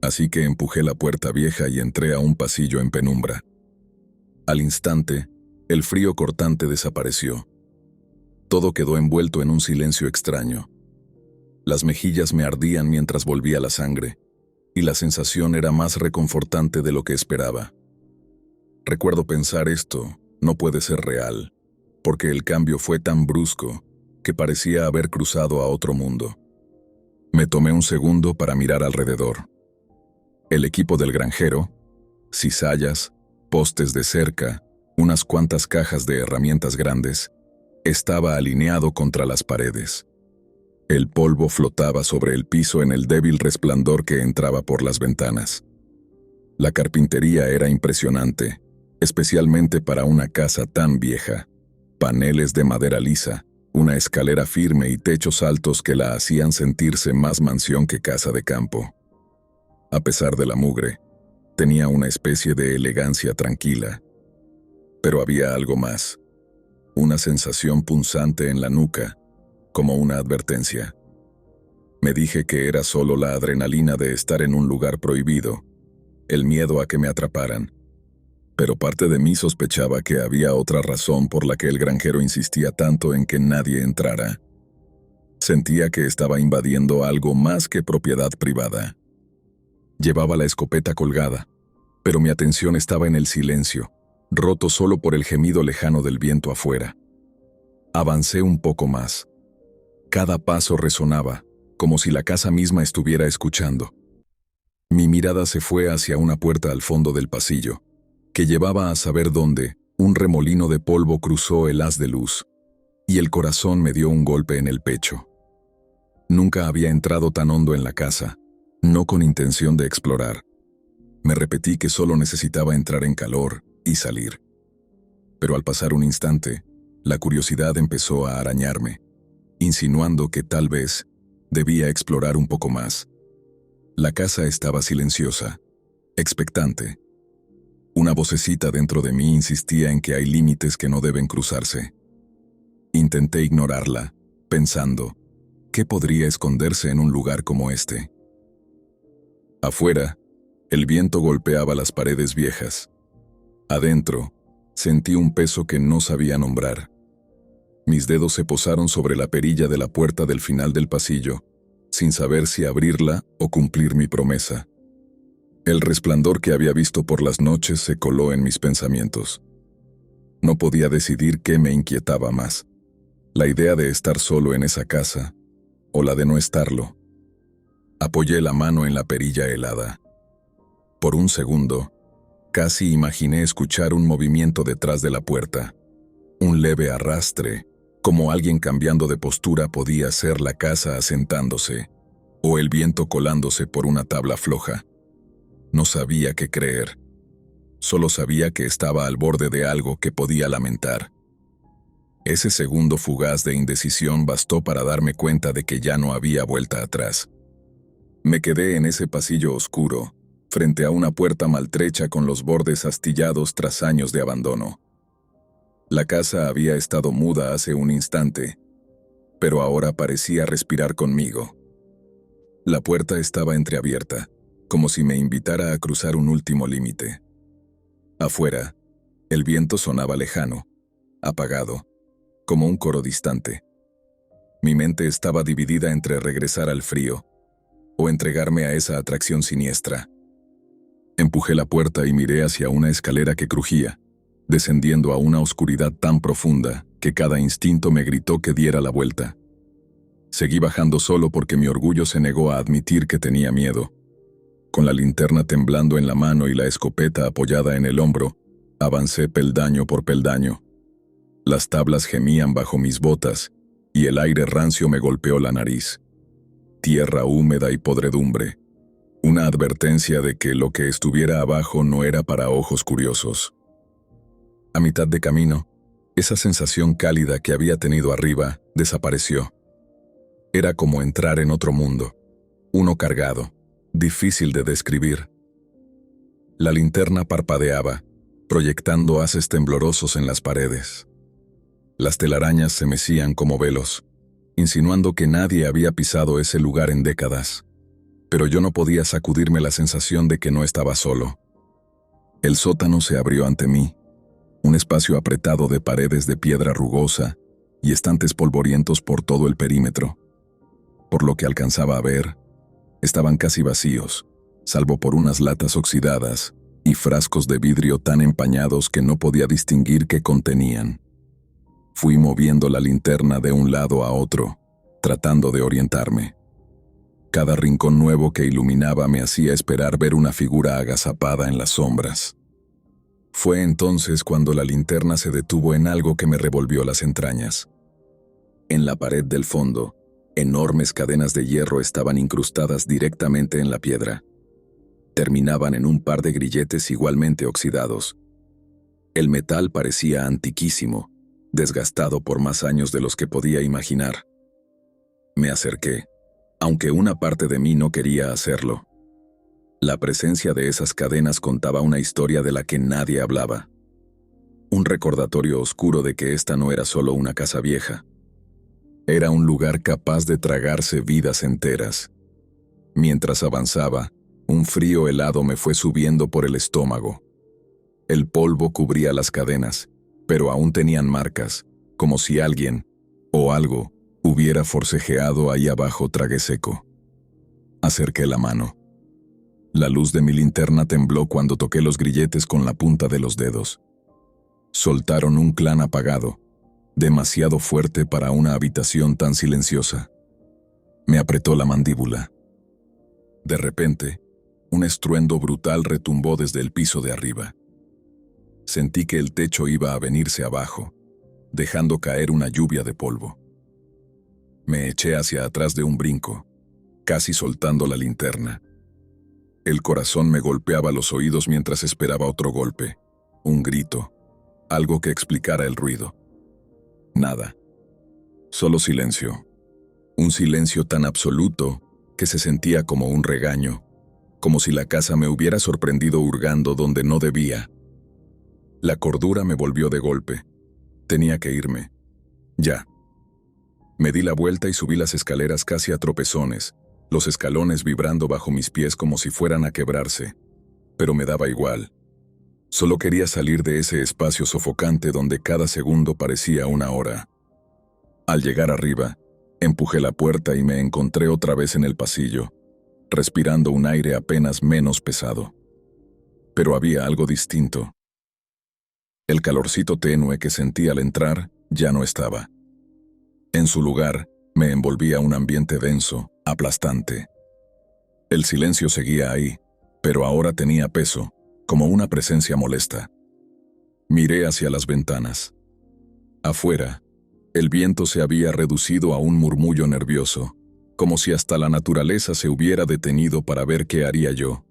Así que empujé la puerta vieja y entré a un pasillo en penumbra. Al instante, el frío cortante desapareció. Todo quedó envuelto en un silencio extraño. Las mejillas me ardían mientras volvía la sangre, y la sensación era más reconfortante de lo que esperaba. Recuerdo pensar esto no puede ser real, porque el cambio fue tan brusco que parecía haber cruzado a otro mundo. Me tomé un segundo para mirar alrededor. El equipo del granjero, cizallas, postes de cerca, unas cuantas cajas de herramientas grandes, estaba alineado contra las paredes. El polvo flotaba sobre el piso en el débil resplandor que entraba por las ventanas. La carpintería era impresionante, especialmente para una casa tan vieja. Paneles de madera lisa, una escalera firme y techos altos que la hacían sentirse más mansión que casa de campo. A pesar de la mugre, tenía una especie de elegancia tranquila. Pero había algo más, una sensación punzante en la nuca, como una advertencia. Me dije que era solo la adrenalina de estar en un lugar prohibido, el miedo a que me atraparan. Pero parte de mí sospechaba que había otra razón por la que el granjero insistía tanto en que nadie entrara. Sentía que estaba invadiendo algo más que propiedad privada. Llevaba la escopeta colgada, pero mi atención estaba en el silencio, roto solo por el gemido lejano del viento afuera. Avancé un poco más. Cada paso resonaba, como si la casa misma estuviera escuchando. Mi mirada se fue hacia una puerta al fondo del pasillo, que llevaba a saber dónde. Un remolino de polvo cruzó el haz de luz, y el corazón me dio un golpe en el pecho. Nunca había entrado tan hondo en la casa, no con intención de explorar. Me repetí que solo necesitaba entrar en calor y salir. Pero al pasar un instante, la curiosidad empezó a arañarme, insinuando que tal vez debía explorar un poco más. La casa estaba silenciosa, expectante. Una vocecita dentro de mí insistía en que hay límites que no deben cruzarse. Intenté ignorarla, pensando, ¿qué podría esconderse en un lugar como este? Afuera, el viento golpeaba las paredes viejas. Adentro, sentí un peso que no sabía nombrar. Mis dedos se posaron sobre la perilla de la puerta del final del pasillo, sin saber si abrirla o cumplir mi promesa. El resplandor que había visto por las noches se coló en mis pensamientos. No podía decidir qué me inquietaba más, la idea de estar solo en esa casa, o la de no estarlo. Apoyé la mano en la perilla helada. Por un segundo, casi imaginé escuchar un movimiento detrás de la puerta, un leve arrastre, como alguien cambiando de postura podía ser la casa asentándose, o el viento colándose por una tabla floja. No sabía qué creer. Solo sabía que estaba al borde de algo que podía lamentar. Ese segundo fugaz de indecisión bastó para darme cuenta de que ya no había vuelta atrás. Me quedé en ese pasillo oscuro, frente a una puerta maltrecha con los bordes astillados tras años de abandono. La casa había estado muda hace un instante, pero ahora parecía respirar conmigo. La puerta estaba entreabierta, como si me invitara a cruzar un último límite. Afuera, el viento sonaba lejano, apagado, como un coro distante. Mi mente estaba dividida entre regresar al frío o entregarme a esa atracción siniestra. Empujé la puerta y miré hacia una escalera que crujía, descendiendo a una oscuridad tan profunda que cada instinto me gritó que diera la vuelta. Seguí bajando solo porque mi orgullo se negó a admitir que tenía miedo. Con la linterna temblando en la mano y la escopeta apoyada en el hombro, avancé peldaño por peldaño. Las tablas gemían bajo mis botas y el aire rancio me golpeó la nariz. Tierra húmeda y podredumbre. Una advertencia de que lo que estuviera abajo no era para ojos curiosos. A mitad de camino, esa sensación cálida que había tenido arriba desapareció. Era como entrar en otro mundo, uno cargado, difícil de describir. La linterna parpadeaba, proyectando haces temblorosos en las paredes. Las telarañas se mecían como velos, insinuando que nadie había pisado ese lugar en décadas. Pero yo no podía sacudirme la sensación de que no estaba solo. El sótano se abrió ante mí, un espacio apretado de paredes de piedra rugosa y estantes polvorientos por todo el perímetro. Por lo que alcanzaba a ver, estaban casi vacíos, salvo por unas latas oxidadas y frascos de vidrio tan empañados que no podía distinguir qué contenían. Fui moviendo la linterna de un lado a otro, tratando de orientarme. Cada rincón nuevo que iluminaba me hacía esperar ver una figura agazapada en las sombras. Fue entonces cuando la linterna se detuvo en algo que me revolvió las entrañas. En la pared del fondo, enormes cadenas de hierro estaban incrustadas directamente en la piedra. Terminaban en un par de grilletes igualmente oxidados. El metal parecía antiquísimo, desgastado por más años de los que podía imaginar. Me acerqué, aunque una parte de mí no quería hacerlo. La presencia de esas cadenas contaba una historia de la que nadie hablaba. Un recordatorio oscuro de que esta no era solo una casa vieja. Era un lugar capaz de tragarse vidas enteras. Mientras avanzaba, un frío helado me fue subiendo por el estómago. El polvo cubría las cadenas, pero aún tenían marcas, como si alguien, o algo, hubiera forcejeado ahí abajo trague seco. Acerqué la mano. La luz de mi linterna tembló cuando toqué los grilletes con la punta de los dedos. Soltaron un clan apagado, demasiado fuerte para una habitación tan silenciosa. Me apretó la mandíbula. De repente, un estruendo brutal retumbó desde el piso de arriba. Sentí que el techo iba a venirse abajo, dejando caer una lluvia de polvo. Me eché hacia atrás de un brinco, casi soltando la linterna. El corazón me golpeaba los oídos mientras esperaba otro golpe, un grito, algo que explicara el ruido. Nada. Solo silencio. Un silencio tan absoluto que se sentía como un regaño, como si la casa me hubiera sorprendido hurgando donde no debía. La cordura me volvió de golpe. Tenía que irme. Ya. Me di la vuelta y subí las escaleras casi a tropezones, los escalones vibrando bajo mis pies como si fueran a quebrarse. Pero me daba igual. Solo quería salir de ese espacio sofocante donde cada segundo parecía una hora. Al llegar arriba, empujé la puerta y me encontré otra vez en el pasillo, respirando un aire apenas menos pesado. Pero había algo distinto. El calorcito tenue que sentí al entrar ya no estaba. En su lugar, me envolvía un ambiente denso, aplastante. El silencio seguía ahí, pero ahora tenía peso, como una presencia molesta. Miré hacia las ventanas. Afuera, el viento se había reducido a un murmullo nervioso, como si hasta la naturaleza se hubiera detenido para ver qué haría yo.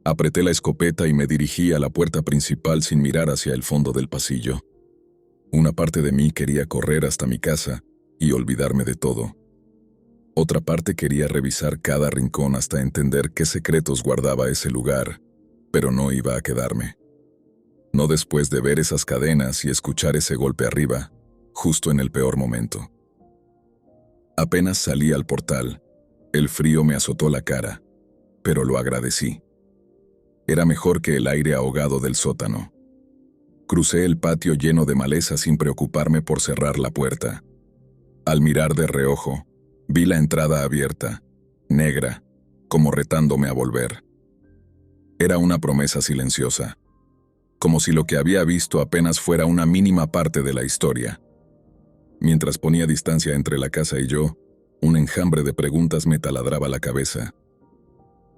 Apreté la escopeta y me dirigí a la puerta principal sin mirar hacia el fondo del pasillo. Una parte de mí quería correr hasta mi casa y olvidarme de todo. Otra parte quería revisar cada rincón hasta entender qué secretos guardaba ese lugar, pero no iba a quedarme. No después de ver esas cadenas y escuchar ese golpe arriba, justo en el peor momento. Apenas salí al portal, el frío me azotó la cara, pero lo agradecí. Era mejor que el aire ahogado del sótano. Crucé el patio lleno de maleza sin preocuparme por cerrar la puerta. Al mirar de reojo, vi la entrada abierta, negra, como retándome a volver. Era una promesa silenciosa, como si lo que había visto apenas fuera una mínima parte de la historia. Mientras ponía distancia entre la casa y yo, un enjambre de preguntas me taladraba la cabeza.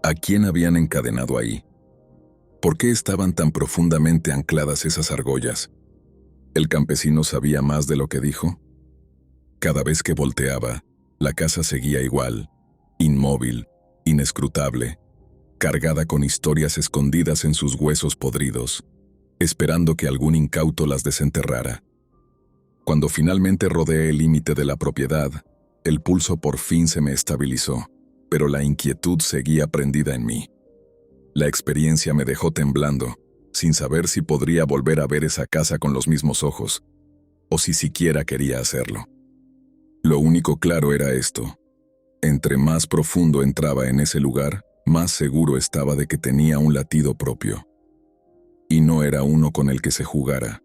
¿A quién habían encadenado ahí? ¿Por qué estaban tan profundamente ancladas esas argollas? ¿El campesino sabía más de lo que dijo? Cada vez que volteaba, la casa seguía igual, inmóvil, inescrutable, cargada con historias escondidas en sus huesos podridos, esperando que algún incauto las desenterrara. Cuando finalmente rodeé el límite de la propiedad, el pulso por fin se me estabilizó, pero la inquietud seguía prendida en mí. La experiencia me dejó temblando, sin saber si podría volver a ver esa casa con los mismos ojos, o si siquiera quería hacerlo. Lo único claro era esto: entre más profundo entraba en ese lugar, más seguro estaba de que tenía un latido propio. Y no era uno con el que se jugara.